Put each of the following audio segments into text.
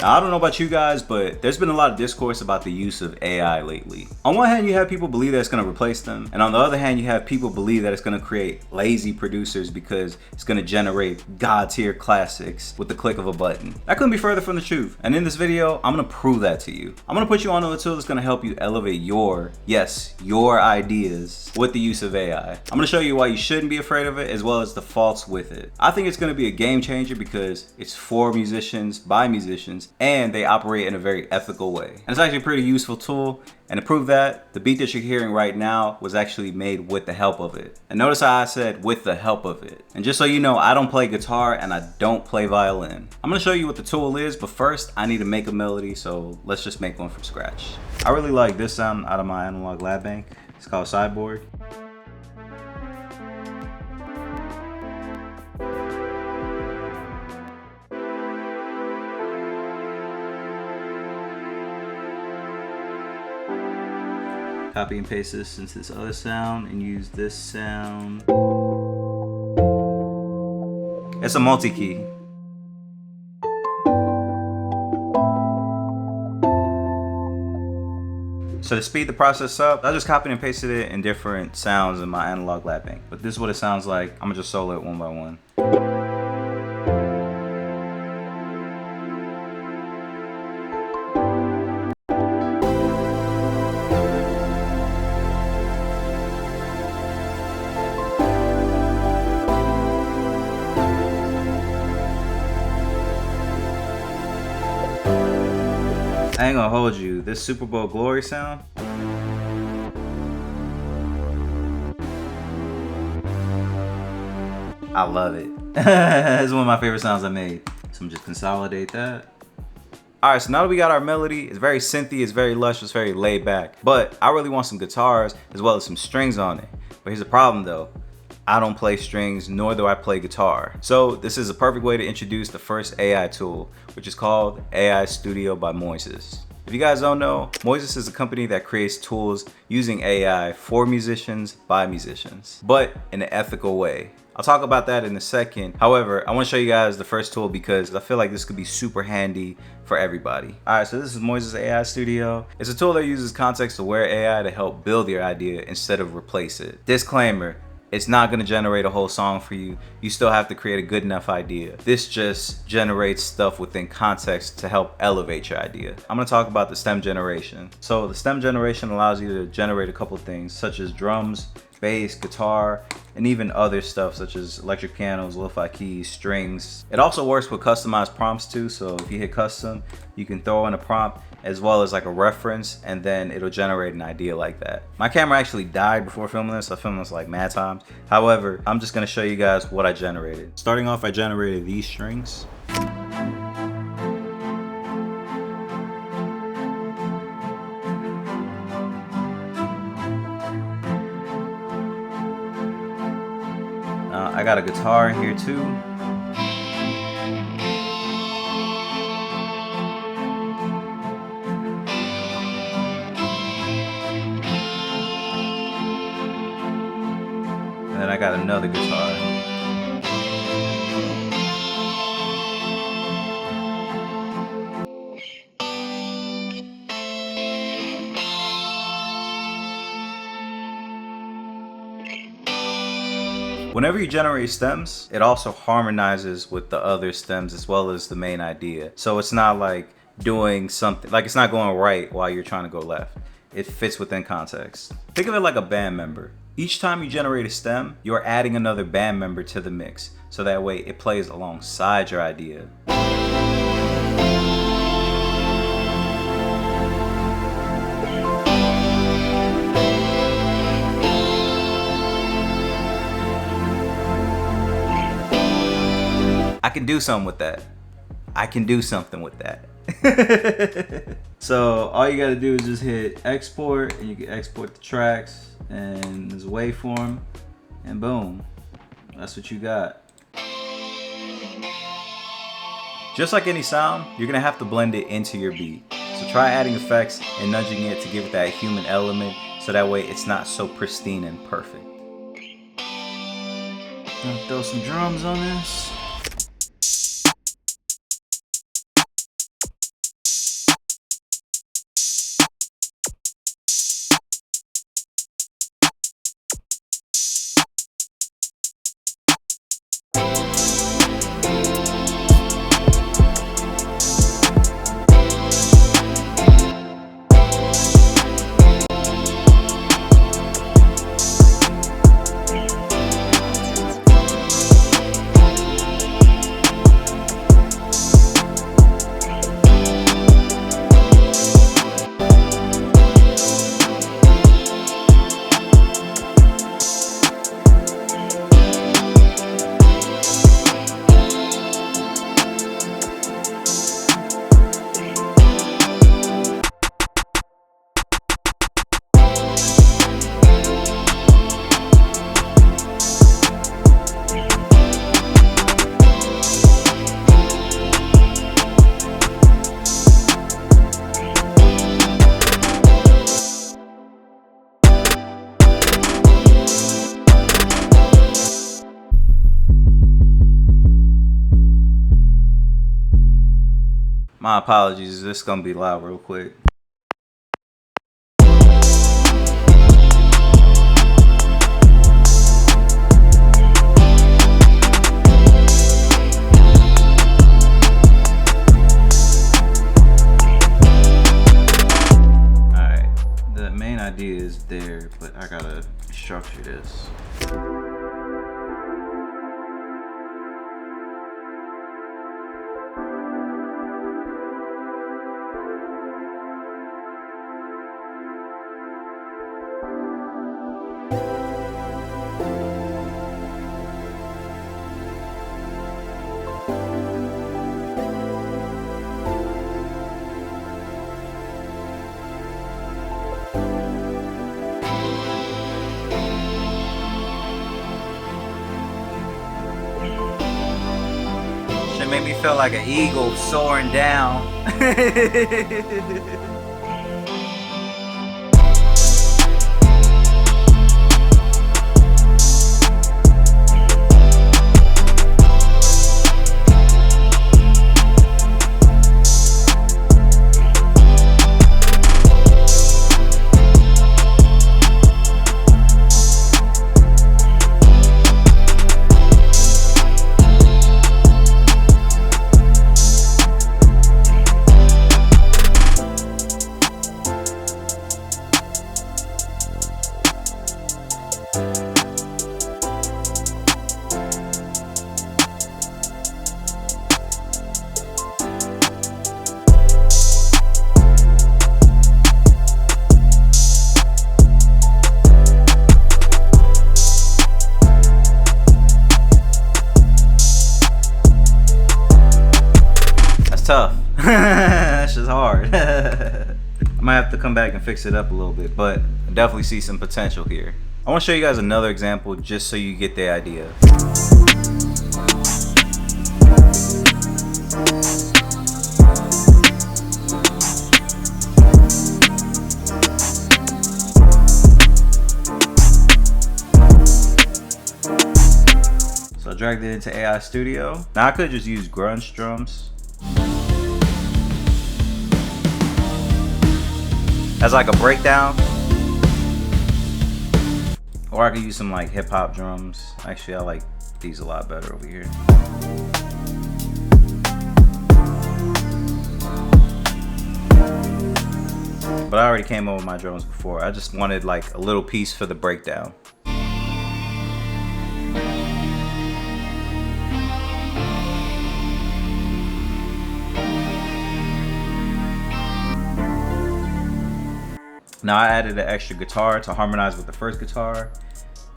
Now, I don't know about you guys, but there's been a lot of discourse about the use of AI lately. On one hand, you have people believe that it's going to replace them, and on the other hand, you have people believe that it's going to create lazy producers because it's going to generate god-tier classics with the click of a button. That couldn't be further from the truth, and in this video, I'm going to prove that to you. I'm going to put you onto a tool that's going to help you elevate your ideas with the use of AI. I'm going to show you why you shouldn't be afraid of it, as well as the faults with it. I think it's going to be a game changer because it's for musicians, by musicians, and they operate in a very ethical way. And it's actually a pretty useful tool. And to prove that, the beat that you're hearing right now was actually made with the help of it. And notice how I said with the help of it. And just so you know, I don't play guitar and I don't play violin. I'm gonna show you what the tool is, but first I need to make a melody, so let's just make one from scratch. I really like this sound out of my analog lab bank. It's called Sideboard. Copy and paste this into this other sound and use this sound. It's a multi-key. So to speed the process up, I just copied and pasted it in different sounds in my analog lab bank. But this is what it sounds like. I'm gonna just solo it one by one. I ain't gonna hold you. This Super Bowl glory sound, I love it. It's one of my favorite sounds I made. So I'm just consolidate that. All right, so now that we got our melody, it's very synthy, it's very lush, it's very laid back. But I really want some guitars as well as some strings on it. But here's the problem though. I don't play strings, nor do I play guitar. So this is a perfect way to introduce the first AI tool, which is called AI Studio by Moises. If you guys don't know, Moises is a company that creates tools using AI for musicians by musicians, but in an ethical way. I'll talk about that in a second. However, I want to show you guys the first tool because I feel like this could be super handy for everybody. All right, so this is Moises AI Studio. It's a tool that uses context-aware AI to help build your idea instead of replace it. Disclaimer. It's not gonna generate a whole song for you. You still have to create a good enough idea. This just generates stuff within context to help elevate your idea. I'm gonna talk about the stem generation. So the stem generation allows you to generate a couple things such as drums, bass, guitar, and even other stuff such as electric pianos, lo-fi keys, strings. It also works with customized prompts too, so if you hit custom, you can throw in a prompt as well as like a reference, and then it'll generate an idea like that. My camera actually died before filming this. I filmed this like mad times. However, I'm just gonna show you guys what I generated. Starting off, I generated these strings. I got a guitar in here too. And then I got another guitar. Whenever you generate stems, it also harmonizes with the other stems as well as the main idea. So it's not like doing something, like it's not going right while you're trying to go left. It fits within context. Think of it like a band member. Each time you generate a stem, you're adding another band member to the mix. So that way it plays alongside your idea. I can do something with that. I can do something with that. So all you gotta do is just hit export, and you can export the tracks and this waveform, and boom, that's what you got. Just like any sound, you're gonna have to blend it into your beat. So try adding effects and nudging it to give it that human element, so that way it's not so pristine and perfect. Gonna throw some drums on this. My apologies, this is gonna be loud real quick. Alright, the main idea is there, but I gotta structure this. Made me feel like an eagle soaring down. Tough. That's just hard. I might have to come back and fix it up a little bit, but I definitely see some potential here. I want to show you guys another example just so you get the idea. So I dragged it into AI Studio. Now I could just use grunge drums as like a breakdown, or I could use some like hip hop drums. Actually, I like these a lot better over here. But I already came up with my drums before. I just wanted like a little piece for the breakdown. Now I added an extra guitar to harmonize with the first guitar,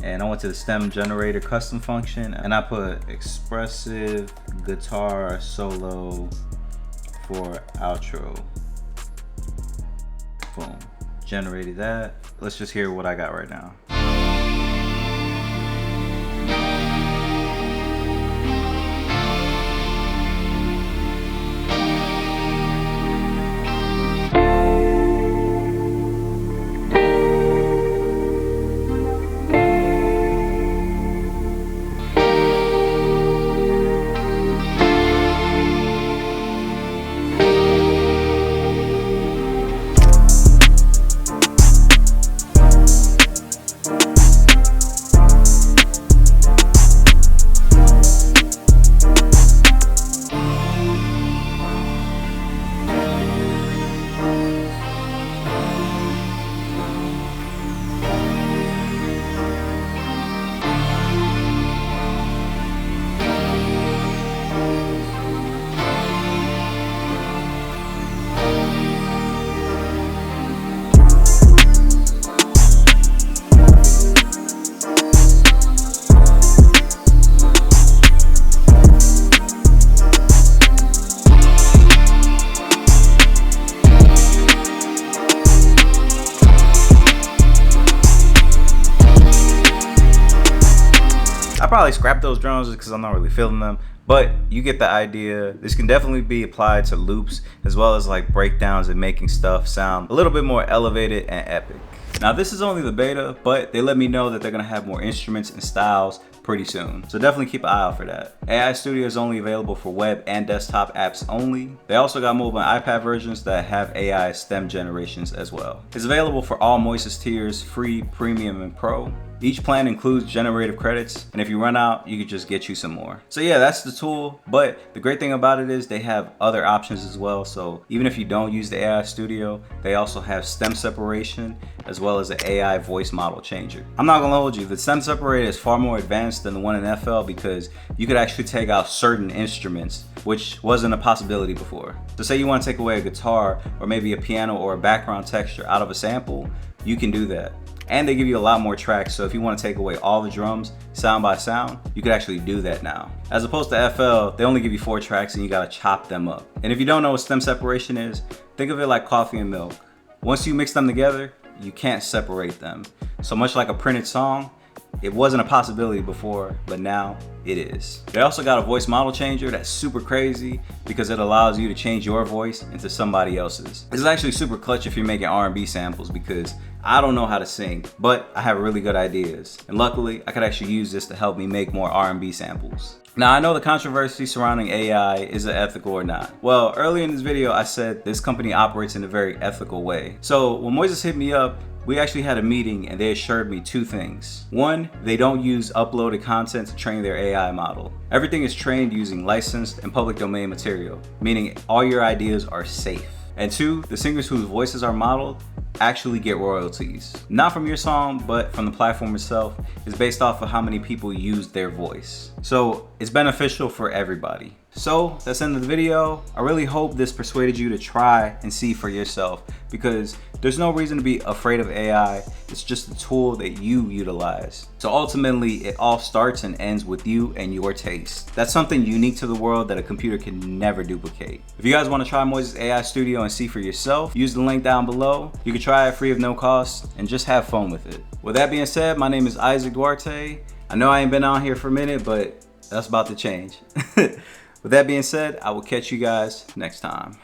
and I went to the stem generator custom function and I put expressive guitar solo for outro. Boom, generated that. Let's just hear what I got right now. Probably scrap those drums because I'm not really feeling them, but you get the idea. This can definitely be applied to loops as well as like breakdowns and making stuff sound a little bit more elevated and epic. Now this is only the beta, but they let me know that they're gonna have more instruments and styles pretty soon. So definitely keep an eye out for that. AI Studio is only available for web and desktop apps only. They also got mobile and iPad versions that have AI stem generations as well. It's available for all moises tiers, free, premium, and pro. Each plan includes generative credits, and if you run out, you can just get you some more. So yeah, that's the tool, but the great thing about it is they have other options as well. So even if you don't use the AI Studio, they also have stem separation as well as an AI voice model changer. I'm not gonna hold you, the stem separator is far more advanced than the one in FL because you could actually take out certain instruments, which wasn't a possibility before. So say you wanna take away a guitar or maybe a piano or a background texture out of a sample, you can do that. And they give you a lot more tracks, so if you want to take away all the drums sound by sound, you could actually do that now. As opposed to FL, they only give you 4 tracks and you gotta chop them up. And if you don't know what stem separation is, think of it like coffee and milk. Once you mix them together, you can't separate them. So much like a printed song, it wasn't a possibility before, but now it is. They also got a voice model changer that's super crazy because it allows you to change your voice into somebody else's. This is actually super clutch if you're making R&B samples because I don't know how to sing, but I have really good ideas. And luckily, I could actually use this to help me make more R&B samples. Now, I know the controversy surrounding AI, is it ethical or not? Well, earlier in this video, I said this company operates in a very ethical way. So when Moises hit me up, we actually had a meeting and they assured me 2 things. 1, they don't use uploaded content to train their AI model. Everything is trained using licensed and public domain material, meaning all your ideas are safe. And 2, the singers whose voices are modeled actually get royalties. Not from your song, but from the platform itself. It's based off of how many people use their voice. So it's beneficial for everybody. So that's the end of the video. I really hope this persuaded you to try and see for yourself because there's no reason to be afraid of AI. It's just a tool that you utilize. So ultimately, it all starts and ends with you and your taste. That's something unique to the world that a computer can never duplicate. If you guys want to try Moises AI Studio and see for yourself, use the link down below. You can try it free of no cost and just have fun with it. With that being said, my name is Duarte. I know I ain't been on here for a minute, but that's about to change. With that being said, I will catch you guys next time.